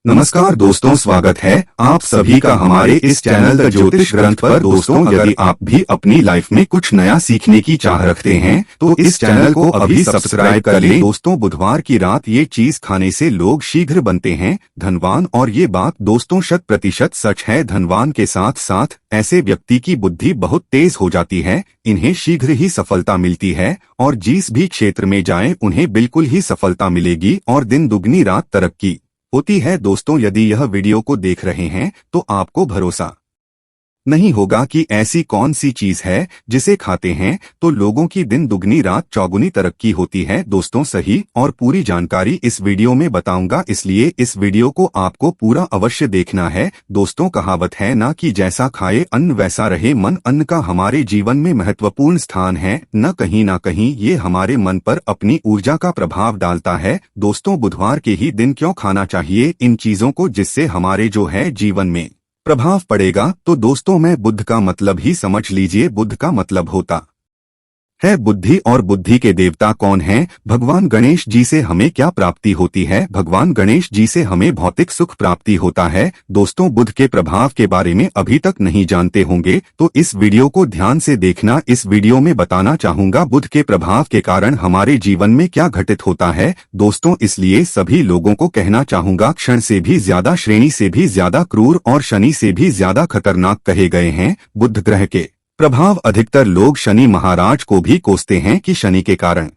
नमस्कार दोस्तों, स्वागत है आप सभी का हमारे इस चैनल द ज्योतिष ग्रंथ पर। दोस्तों, यदि आप भी अपनी लाइफ में कुछ नया सीखने की चाह रखते हैं तो इस चैनल को अभी सब्सक्राइब कर लें। दोस्तों, बुधवार की रात ये चीज खाने से लोग शीघ्र बनते हैं धनवान, और ये बात दोस्तों 100% सच है। धनवान के साथ साथ ऐसे व्यक्ति की बुद्धि बहुत तेज हो जाती है, इन्हें शीघ्र ही सफलता मिलती है और जिस भी क्षेत्र में जाएं उन्हें बिल्कुल ही सफलता मिलेगी और दिन दुगनी रात तरक्की होती है। दोस्तों, यदि यह वीडियो को देख रहे हैं तो आपको भरोसा नहीं होगा कि ऐसी कौन सी चीज है जिसे खाते हैं तो लोगों की दिन दुगनी रात चौगुनी तरक्की होती है। दोस्तों, सही और पूरी जानकारी इस वीडियो में बताऊंगा, इसलिए इस वीडियो को आपको पूरा अवश्य देखना है। दोस्तों, कहावत है ना कि जैसा खाए अन्न वैसा रहे मन। अन्न का हमारे जीवन में महत्वपूर्ण स्थान है, न कहीं ये हमारे मन पर अपनी ऊर्जा का प्रभाव डालता है। दोस्तों, बुधवार के ही दिन क्यों खाना चाहिए इन चीजों को जिससे हमारे जो है जीवन में प्रभाव पड़ेगा। तो दोस्तों, मैं बुध का मतलब ही समझ लीजिए। बुध का मतलब होता है बुद्धि, और बुद्धि के देवता कौन हैं? भगवान गणेश जी से हमें क्या प्राप्ति होती है? भगवान गणेश जी से हमें भौतिक सुख प्राप्ति होता है। दोस्तों, बुध के प्रभाव के बारे में अभी तक नहीं जानते होंगे तो इस वीडियो को ध्यान से देखना। इस वीडियो में बताना चाहूंगा बुध के प्रभाव के कारण हमारे जीवन में क्या घटित होता है। दोस्तों, इसलिए सभी लोगों को कहना चाहूंगा, क्षण से भी ज्यादा, श्रेणी से भी ज्यादा क्रूर और शनि से भी ज्यादा खतरनाक कहे गए हैं बुध ग्रह के प्रभाव। अधिकतर लोग शनि महाराज को भी कोसते हैं कि शनि के कारण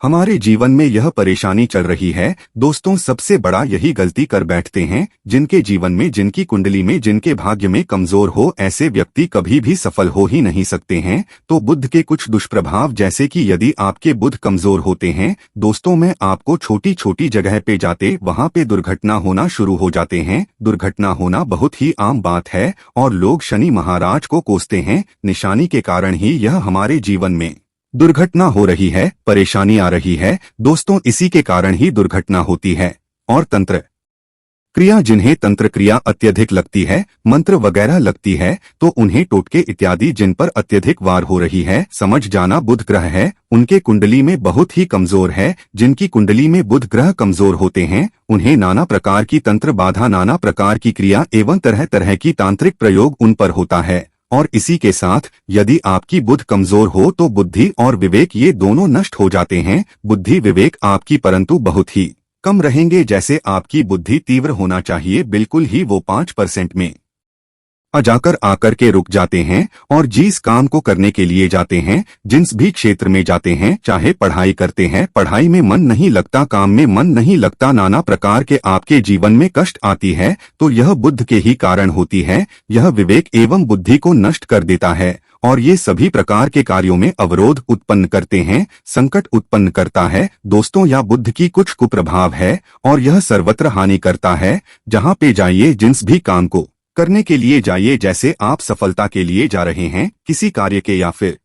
हमारे जीवन में यह परेशानी चल रही है। दोस्तों, सबसे बड़ा यही गलती कर बैठते हैं जिनके जीवन में, जिनकी कुंडली में, जिनके भाग्य में कमजोर हो, ऐसे व्यक्ति कभी भी सफल हो ही नहीं सकते हैं। तो बुध के कुछ दुष्प्रभाव, जैसे कि यदि आपके बुध कमजोर होते हैं दोस्तों, मैं आपको छोटी छोटी जगह पे जाते वहां पे दुर्घटना होना शुरू हो जाते हैं। दुर्घटना होना बहुत ही आम बात है और लोग शनि महाराज को कोसते हैं। निशानी के कारण ही यह हमारे जीवन में दुर्घटना हो रही है, परेशानी आ रही है। दोस्तों, इसी के कारण ही दुर्घटना होती है। और तंत्र क्रिया, जिन्हें तंत्र क्रिया अत्यधिक लगती है, मंत्र वगैरह लगती है, तो उन्हें टोटके इत्यादि जिन पर अत्यधिक वार हो रही है, समझ जाना बुध ग्रह है उनके कुंडली में बहुत ही कमजोर है। जिनकी कुंडली में बुध ग्रह कमजोर होते हैं उन्हें नाना प्रकार की तंत्र बाधा, नाना प्रकार की क्रिया एवं तरह तरह की तांत्रिक प्रयोग उन पर होता है। और इसी के साथ यदि आपकी बुध कमजोर हो तो बुद्धि और विवेक ये दोनों नष्ट हो जाते हैं। बुद्धि विवेक आपकी परंतु बहुत ही कम रहेंगे। जैसे आपकी बुद्धि तीव्र होना चाहिए, बिल्कुल ही वो 5% में जाकर आकर के रुक जाते हैं। और जिस काम को करने के लिए जाते हैं, जिस भी क्षेत्र में जाते हैं, चाहे पढ़ाई करते हैं, पढ़ाई में मन नहीं लगता, काम में मन नहीं लगता, नाना प्रकार के आपके जीवन में कष्ट आती है, तो यह बुध के ही कारण होती है। यह विवेक एवं बुद्धि को नष्ट कर देता है और ये सभी प्रकार के कार्यों में अवरोध उत्पन्न करते हैं, संकट उत्पन्न करता है। दोस्तों, यह बुध की कुछ कुप्रभाव है और यह सर्वत्र हानि करता है। जहाँ पे जाइए, जिस भी काम को करने के लिए जाइए, जैसे आप सफलता के लिए जा रहे हैं किसी कार्य के या फिर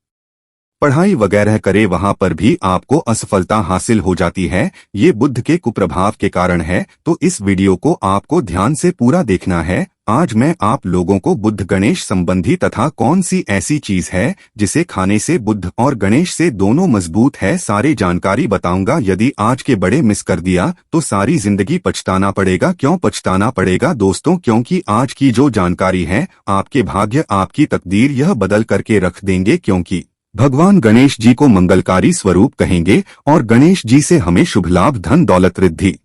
पढ़ाई वगैरह करे, वहां पर भी आपको असफलता हासिल हो जाती है। ये बुध के कुप्रभाव के कारण है। तो इस वीडियो को आपको ध्यान से पूरा देखना है। आज मैं आप लोगों को बुध गणेश संबंधी तथा कौन सी ऐसी चीज है जिसे खाने से बुध और गणेश से दोनों मजबूत है, सारी जानकारी बताऊंगा। यदि आज के बड़े मिस कर दिया तो सारी जिंदगी पछताना पड़ेगा। क्यों पछताना पड़ेगा दोस्तों? क्योंकि आज की जो जानकारी है आपके भाग्य, आपकी तकदीर यह बदल करके रख देंगे। क्योंकि भगवान गणेश जी को मंगलकारी स्वरूप कहेंगे और गणेश जी से हमें शुभ लाभ, धन दौलत, रिद्धि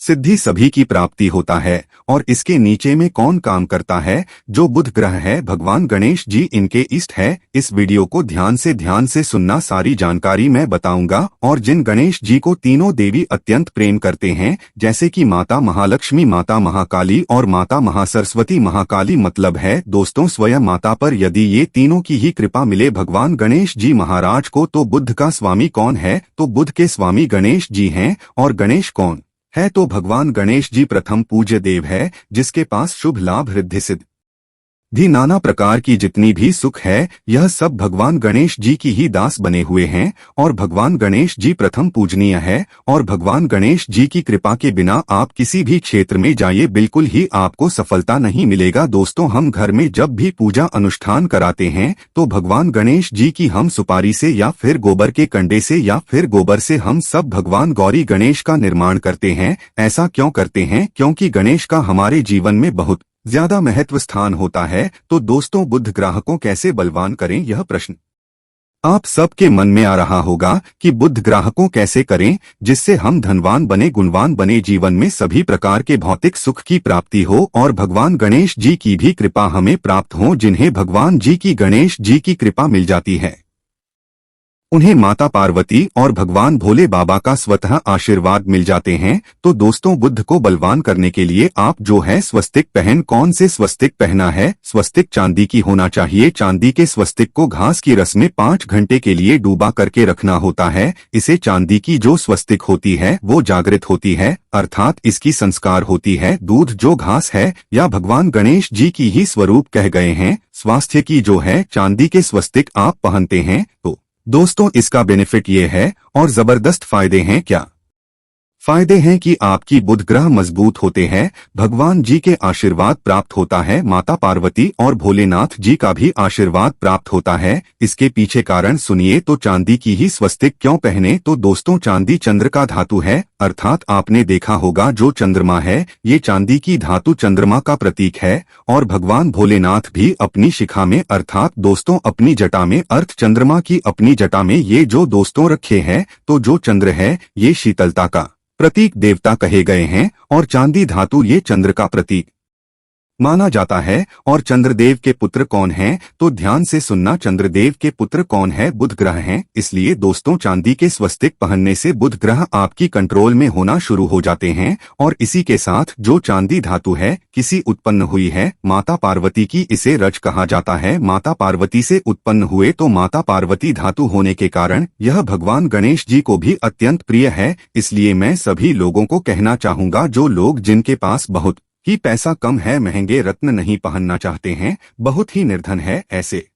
सिद्धि सभी की प्राप्ति होता है। और इसके नीचे में कौन काम करता है? जो बुध ग्रह है, भगवान गणेश जी इनके इष्ट है। इस वीडियो को ध्यान से सुनना, सारी जानकारी मैं बताऊंगा। और जिन गणेश जी को तीनों देवी अत्यंत प्रेम करते हैं, जैसे कि माता महालक्ष्मी, माता महाकाली और माता महासरस्वती। महाकाली मतलब है दोस्तों स्वयं माता पर यदि ये तीनों की ही कृपा मिले भगवान गणेश जी महाराज को, तो बुध का स्वामी कौन है? तो बुध के स्वामी गणेश जी हैं। और गणेश कौन है? तो भगवान गणेश जी प्रथम पूज्य देव है, जिसके पास शुभ लाभ, रिद्धि सिद्धि भी नाना प्रकार की जितनी भी सुख है, यह सब भगवान गणेश जी की ही दास बने हुए हैं। और भगवान गणेश जी प्रथम पूजनीय है, और भगवान गणेश जी की कृपा के बिना आप किसी भी क्षेत्र में जाइए, बिल्कुल ही आपको सफलता नहीं मिलेगा। दोस्तों, हम घर में जब भी पूजा अनुष्ठान कराते हैं तो भगवान गणेश जी की हम सुपारी से या फिर गोबर के कंडे से या फिर गोबर से हम सब भगवान गौरी गणेश का निर्माण करते हैं। ऐसा क्यों करते हैं? क्योंकि गणेश का हमारे जीवन में बहुत ज्यादा महत्व स्थान होता है। तो दोस्तों, बुध ग्राहकों कैसे बलवान करें, यह प्रश्न आप सबके मन में आ रहा होगा कि बुध ग्राहकों कैसे करें जिससे हम धनवान बने, गुणवान बने, जीवन में सभी प्रकार के भौतिक सुख की प्राप्ति हो और भगवान गणेश जी की भी कृपा हमें प्राप्त हो। जिन्हें भगवान जी की गणेश जी की कृपा मिल जाती है, उन्हें माता पार्वती और भगवान भोले बाबा का स्वतः आशीर्वाद मिल जाते हैं। तो दोस्तों, बुध को बलवान करने के लिए आप जो है स्वस्तिक पहन, कौन से स्वस्तिक पहना है? स्वस्तिक चांदी की होना चाहिए। चांदी के स्वस्तिक को घास की रस में 5 घंटे के लिए डूबा करके रखना होता है। इसे चांदी की जो स्वस्तिक होती है वो जागृत होती है, अर्थात इसकी संस्कार होती है। दूध जो घास है या भगवान गणेश जी की ही स्वरूप कह गए हैं। स्वास्थ्य की जो है चांदी के स्वस्तिक आप पहनते हैं तो दोस्तों, इसका बेनिफिट ये है और जबरदस्त फायदे हैं। क्या फायदे हैं कि आपकी बुध ग्रह मजबूत होते हैं, भगवान जी के आशीर्वाद प्राप्त होता है, माता पार्वती और भोलेनाथ जी का भी आशीर्वाद प्राप्त होता है। इसके पीछे कारण सुनिए। तो चांदी की ही स्वस्तिक क्यों पहने? तो दोस्तों, चांदी चंद्र का धातु है, अर्थात आपने देखा होगा जो चंद्रमा है, ये चांदी की धातु चंद्रमा का प्रतीक है। और भगवान भोलेनाथ भी अपनी शिखा में, अर्थात दोस्तों अपनी जटा में, अर्थ चंद्रमा की अपनी जटा में ये जो दोस्तों रखे हैं, तो जो चंद्र है ये शीतलता का प्रतीक देवता कहे गए हैं और चांदी धातु ये चंद्र का प्रतीक माना जाता है। और चंद्रदेव के पुत्र कौन हैं? तो ध्यान से सुनना, चंद्रदेव के पुत्र कौन है? बुध ग्रह हैं। इसलिए दोस्तों, चांदी के स्वस्तिक पहनने से बुध ग्रह आपकी कंट्रोल में होना शुरू हो जाते हैं। और इसी के साथ जो चांदी धातु है किसी उत्पन्न हुई है, माता पार्वती की, इसे रज कहा जाता है। माता पार्वती से उत्पन्न हुए तो माता पार्वती धातु होने के कारण यह भगवान गणेश जी को भी अत्यंत प्रिय है। इसलिए मैं सभी लोगों को कहना चाहूंगा, जो लोग जिनके पास बहुत ही पैसा कम है, महंगे रत्न नहीं पहनना चाहते हैं, बहुत ही निर्धन है, ऐसे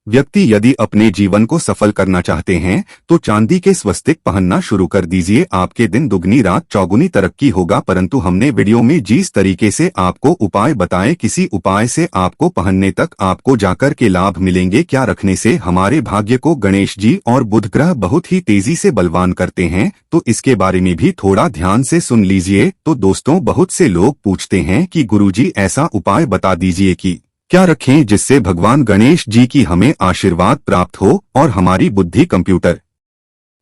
व्यक्ति यदि अपने जीवन को सफल करना चाहते हैं तो चांदी के स्वस्तिक पहनना शुरू कर दीजिए। आपके दिन दुगनी रात चौगुनी तरक्की होगा। परंतु हमने वीडियो में जिस तरीके से आपको उपाय बताए, किसी उपाय से आपको पहनने तक आपको जाकर के लाभ मिलेंगे। क्या रखने से हमारे भाग्य को गणेश जी और बुध ग्रह बहुत ही तेजी से बलवान करते हैं, तो इसके बारे में भी थोड़ा ध्यान से सुन लीजिए। तो दोस्तों, बहुत से लोग पूछते हैं कि गुरुजी ऐसा उपाय बता दीजिए कि क्या रखें जिससे भगवान गणेश जी की हमें आशीर्वाद प्राप्त हो और हमारी बुद्धि कंप्यूटर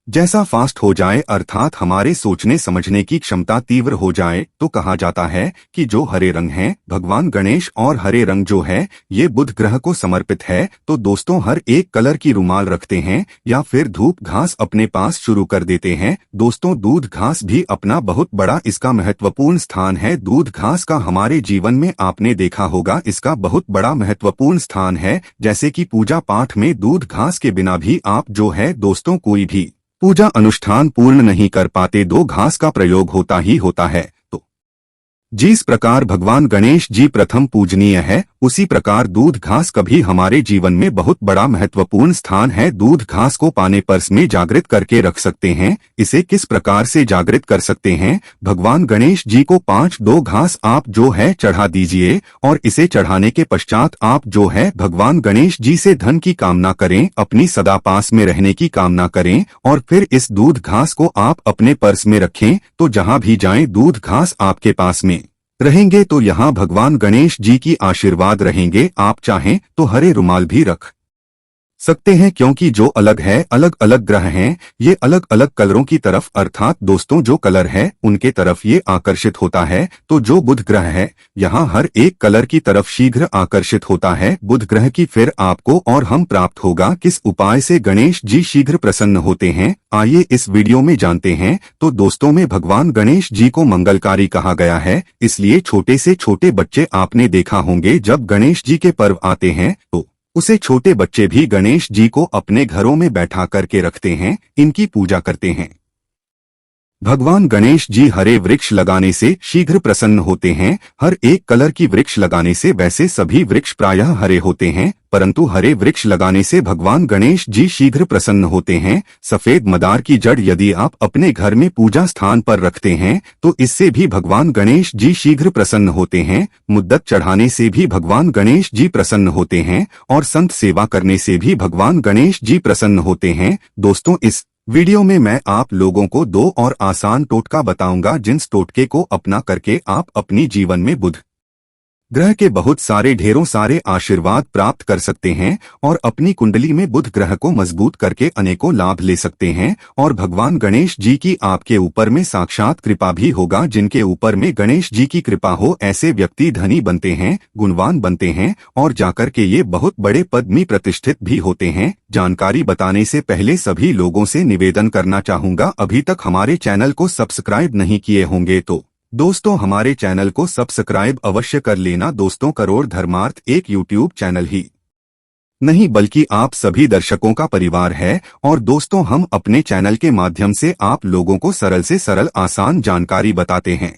जैसा फास्ट हो जाए, अर्थात हमारे सोचने समझने की क्षमता तीव्र हो जाए। तो कहा जाता है कि जो हरे रंग हैं, भगवान गणेश और हरे रंग जो है ये बुध ग्रह को समर्पित है। तो दोस्तों, हर एक कलर की रुमाल रखते हैं या फिर धूप घास अपने पास शुरू कर देते हैं। दोस्तों, दूध घास भी अपना बहुत बड़ा इसका महत्वपूर्ण स्थान है। दूध घास का हमारे जीवन में आपने देखा होगा इसका बहुत बड़ा महत्वपूर्ण स्थान है। जैसे कि पूजा पाठ में दूध घास के बिना भी आप जो है दोस्तों कोई भी पूजा अनुष्ठान पूर्ण नहीं कर पाते, दो घास का प्रयोग होता ही होता है। तो जिस प्रकार भगवान गणेश जी प्रथम पूजनीय है, उसी प्रकार दूध घास का भी हमारे जीवन में बहुत बड़ा महत्वपूर्ण स्थान है। दूध घास को पाने पर्स में जागृत करके रख सकते हैं। इसे किस प्रकार से जागृत कर सकते हैं? भगवान गणेश जी को 5 घास आप जो है चढ़ा दीजिए और इसे चढ़ाने के पश्चात आप जो है भगवान गणेश जी से धन की कामना करें, अपनी सदा पास में रहने की कामना करें और फिर इस दूध घास को आप अपने पर्स में रखें। तो जहां भी जाएं दूध घास आपके पास में रहेंगे तो यहाँ भगवान गणेश जी की आशीर्वाद रहेंगे। आप चाहें तो हरे रुमाल भी रख सकते हैं, क्योंकि जो अलग है, अलग अलग ग्रह हैं, ये अलग अलग कलरों की तरफ, अर्थात दोस्तों जो कलर है उनके तरफ ये आकर्षित होता है। तो जो बुध ग्रह है यहाँ हर एक कलर की तरफ शीघ्र आकर्षित होता है बुध ग्रह की। फिर आपको और हम प्राप्त होगा किस उपाय से गणेश जी शीघ्र प्रसन्न होते हैं, आइए इस वीडियो में जानते हैं। तो दोस्तों, में भगवान गणेश जी को मंगलकारी कहा गया है, इसलिए छोटे से छोटे बच्चे आपने देखा होंगे जब गणेश जी के पर्व आते हैं तो उसे छोटे बच्चे भी गणेश जी को अपने घरों में बैठा करके रखते हैं, इनकी पूजा करते हैं। भगवान गणेश जी हरे वृक्ष लगाने से शीघ्र प्रसन्न होते हैं। हर एक कलर की वृक्ष लगाने से वैसे सभी वृक्ष प्रायः हरे होते हैं, परंतु हरे वृक्ष लगाने से भगवान गणेश जी शीघ्र प्रसन्न होते हैं। सफेद मदार की जड़ यदि आप अपने घर में पूजा स्थान पर रखते हैं तो इससे भी भगवान गणेश जी शीघ्र प्रसन्न होते हैं। मुद्दत चढ़ाने से भी भगवान गणेश जी प्रसन्न होते हैं और संत सेवा करने से भी भगवान गणेश जी प्रसन्न होते हैं। दोस्तों, इस वीडियो में मैं आप लोगों को 2 और आसान टोटका बताऊंगा जिन टोटके को अपना करके आप अपनी जीवन में बुध ग्रह के बहुत सारे ढेरों सारे आशीर्वाद प्राप्त कर सकते हैं और अपनी कुंडली में बुध ग्रह को मजबूत करके अनेकों लाभ ले सकते हैं और भगवान गणेश जी की आपके ऊपर में साक्षात कृपा भी होगा। जिनके ऊपर में गणेश जी की कृपा हो ऐसे व्यक्ति धनी बनते हैं, गुणवान बनते हैं और जाकर के ये बहुत बड़े पद में प्रतिष्ठित भी होते हैं। जानकारी बताने से पहले सभी लोगों से निवेदन करना चाहूंगा, अभी तक हमारे चैनल को सब्सक्राइब नहीं किए होंगे तो दोस्तों हमारे चैनल को सब्सक्राइब अवश्य कर लेना। दोस्तों, करोड़ धर्मार्थ एक यूट्यूब चैनल ही नहीं बल्कि आप सभी दर्शकों का परिवार है और दोस्तों हम अपने चैनल के माध्यम से आप लोगों को सरल से सरल आसान जानकारी बताते हैं।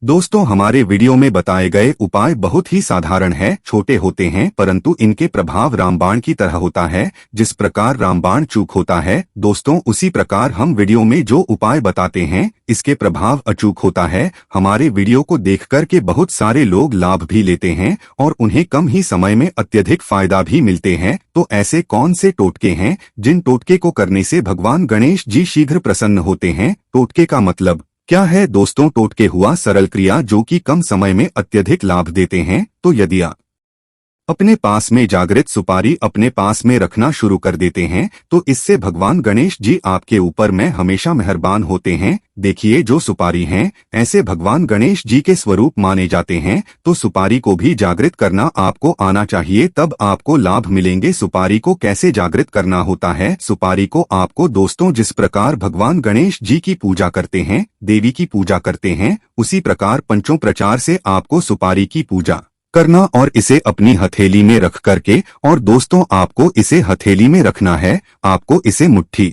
दोस्तों, हमारे वीडियो में बताए गए उपाय बहुत ही साधारण है, छोटे होते हैं परंतु इनके प्रभाव रामबाण की तरह होता है। जिस प्रकार रामबाण चूक होता है दोस्तों, उसी प्रकार हम वीडियो में जो उपाय बताते हैं इसके प्रभाव अचूक होता है। हमारे वीडियो को देखकर के बहुत सारे लोग लाभ भी लेते हैं और उन्हें कम ही समय में अत्यधिक फायदा भी मिलते हैं। तो ऐसे कौन से टोटके हैं जिन टोटके को करने से भगवान गणेश जी शीघ्र प्रसन्न होते हैं? टोटके का मतलब क्या है? दोस्तों, टोटके हुआ सरल क्रिया जो कि कम समय में अत्यधिक लाभ देते हैं। तो यदि आप अपने पास में जागृत सुपारी अपने पास में रखना शुरू कर देते हैं तो इससे भगवान गणेश जी आपके ऊपर में हमेशा मेहरबान होते हैं। देखिए, जो सुपारी हैं ऐसे भगवान गणेश जी के स्वरूप माने जाते हैं, तो सुपारी को भी जागृत करना आपको आना चाहिए, तब आपको लाभ मिलेंगे। सुपारी को कैसे जागृत करना होता है? सुपारी को आपको दोस्तों जिस प्रकार भगवान गणेश जी की पूजा करते हैं, देवी की पूजा करते हैं, उसी प्रकार पंचों प्रचार से आपको सुपारी की पूजा करना और इसे अपनी हथेली में रख करके, और दोस्तों आपको इसे हथेली में रखना है, आपको इसे मुट्ठी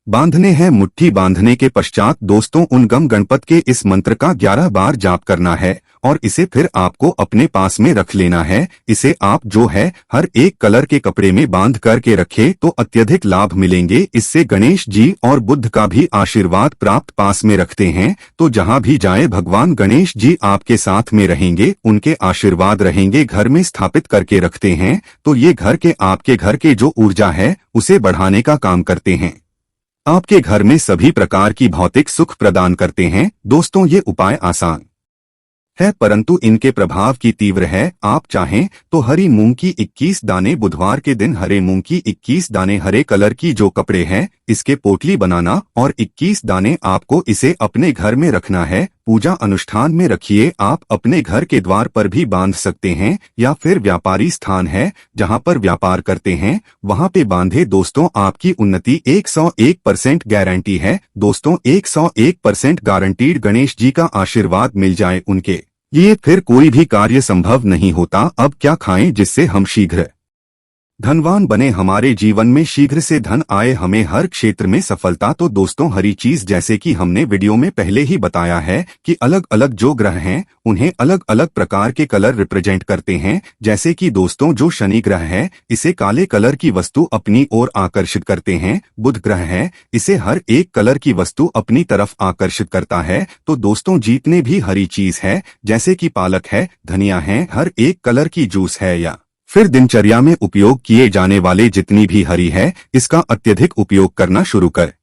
बांधने हैं। मुट्ठी बांधने के पश्चात दोस्तों उन गम गणपत के इस मंत्र का 11 बार जाप करना है और इसे फिर आपको अपने पास में रख लेना है। इसे आप जो है हर एक कलर के कपड़े में बांध करके रखे तो अत्यधिक लाभ मिलेंगे। इससे गणेश जी और बुद्ध का भी आशीर्वाद प्राप्त पास में रखते हैं, तो जहां भी जाए भगवान गणेश जी आपके साथ में रहेंगे, उनके आशीर्वाद रहेंगे। घर में स्थापित करके रखते हैं तो ये घर के आपके घर के जो ऊर्जा है उसे बढ़ाने का काम करते हैं, आपके घर में सभी प्रकार की भौतिक सुख प्रदान करते हैं। दोस्तों, ये उपाय आसान है परंतु इनके प्रभाव की तीव्र है। आप चाहें तो हरी मूंग की 21 दाने, बुधवार के दिन हरे मूंग की 21 दाने, हरे कलर की जो कपड़े हैं इसके पोटली बनाना और 21 दाने आपको इसे अपने घर में रखना है। पूजा अनुष्ठान में रखिए। आप अपने घर के द्वार पर भी बांध सकते हैं या फिर व्यापारी स्थान है जहां पर व्यापार करते हैं वहां पे बांधे। दोस्तों, आपकी उन्नति 101% गारंटी है। दोस्तों, 101% गारंटीड गणेश जी का आशीर्वाद मिल जाए उनके ये फिर कोई भी कार्य संभव नहीं होता। अब क्या खाएं जिससे हम शीघ्र धनवान बने, हमारे जीवन में शीघ्र से धन आए, हमें हर क्षेत्र में सफलता? तो दोस्तों, हरी चीज जैसे कि हमने वीडियो में पहले ही बताया है कि अलग अलग जो ग्रह हैं उन्हें अलग अलग प्रकार के कलर रिप्रेजेंट करते हैं। जैसे कि दोस्तों जो शनि ग्रह है इसे काले कलर की वस्तु अपनी ओर आकर्षित करते हैं। बुध ग्रह है इसे हर एक कलर की वस्तु अपनी तरफ आकर्षित करता है। तो दोस्तों, जितने भी हरी चीज है जैसे कि पालक है, धनिया है, हर एक कलर की जूस है या फिर दिनचर्या में उपयोग किए जाने वाले जितनी भी हरी है इसका अत्यधिक उपयोग करना शुरू कर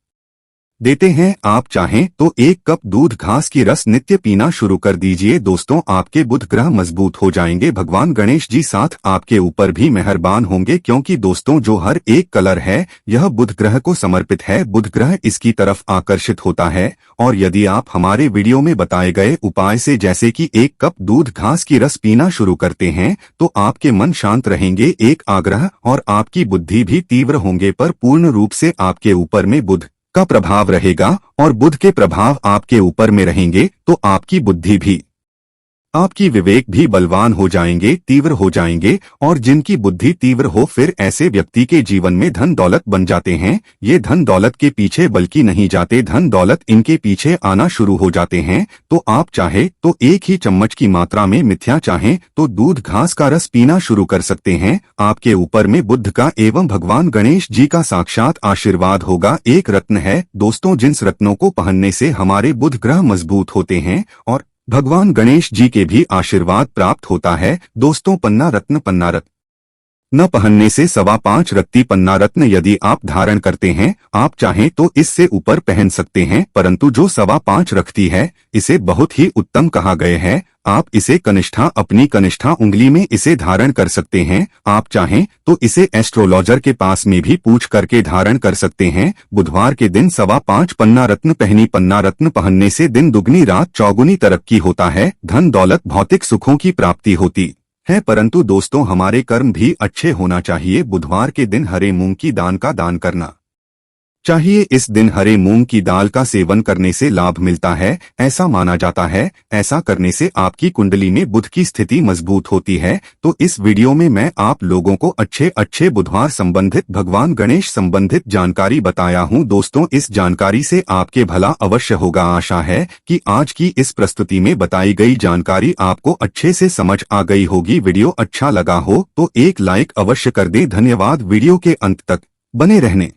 देते हैं। आप चाहें तो 1 कप दूध घास की रस नित्य पीना शुरू कर दीजिए। दोस्तों, आपके बुध ग्रह मजबूत हो जाएंगे। भगवान गणेश जी साथ आपके ऊपर भी मेहरबान होंगे, क्योंकि दोस्तों जो हर एक कलर है यह बुध ग्रह को समर्पित है। बुध ग्रह इसकी तरफ आकर्षित होता है और यदि आप हमारे वीडियो में बताए गए उपाय से जैसे कि 1 कप दूध घास की रस पीना शुरू करते हैं तो आपके मन शांत रहेंगे, एक आग्रह और आपकी बुद्धि भी तीव्र होंगे, पर पूर्ण रूप से आपके ऊपर में बुध का प्रभाव रहेगा और बुध के प्रभाव आपके ऊपर में रहेंगे तो आपकी बुद्धि भी आपकी विवेक भी बलवान हो जाएंगे, तीव्र हो जाएंगे, और जिनकी बुद्धि तीव्र हो फिर ऐसे व्यक्ति के जीवन में धन दौलत बन जाते हैं। ये धन दौलत के पीछे बल्कि नहीं जाते, धन दौलत इनके पीछे आना शुरू हो जाते हैं। तो आप चाहे तो एक ही चम्मच की मात्रा में मिथ्या चाहें तो दूध घास का रस पीना शुरू कर सकते हैं। आपके ऊपर में बुद्ध का एवं भगवान गणेश जी का साक्षात आशीर्वाद होगा। एक रत्न है दोस्तों, जिन रत्नों को पहनने से हमारे बुध ग्रह मजबूत होते हैं और भगवान गणेश जी के भी आशीर्वाद प्राप्त होता है। दोस्तों, पन्ना रत्न न पहनने से 5.25 रत्ती पन्ना रत्न यदि आप धारण करते हैं, आप चाहें तो इससे ऊपर पहन सकते हैं, परंतु जो 5.25 रखती है इसे बहुत ही उत्तम कहा गया है। आप इसे कनिष्ठा, अपनी कनिष्ठा उंगली में इसे धारण कर सकते हैं। आप चाहें तो इसे एस्ट्रोलॉजर के पास में भी पूछ करके धारण कर सकते हैं। बुधवार के दिन 5.25 पन्ना रत्न पहनने से दिन दुगनी रात चौगुनी तरक्की होता है, धन दौलत भौतिक सुखों की प्राप्ति होती है। परंतु दोस्तों, हमारे कर्म भी अच्छे होना चाहिए। बुधवार के दिन हरे मूंग की दाल का दान करना चाहिए। इस दिन हरे मूंग की दाल का सेवन करने से लाभ मिलता है, ऐसा माना जाता है। ऐसा करने से आपकी कुंडली में बुध की स्थिति मजबूत होती है। तो इस वीडियो में मैं आप लोगों को अच्छे बुधवार संबंधित, भगवान गणेश संबंधित जानकारी बताया हूं। दोस्तों, इस जानकारी से आपके भला अवश्य होगा। आशा है कि आज की इस प्रस्तुति में बताई गई जानकारी आपको अच्छे से समझ आ गई होगी। वीडियो अच्छा लगा हो तो एक लाइक अवश्य कर दें। धन्यवाद वीडियो के अंत तक बने रहने।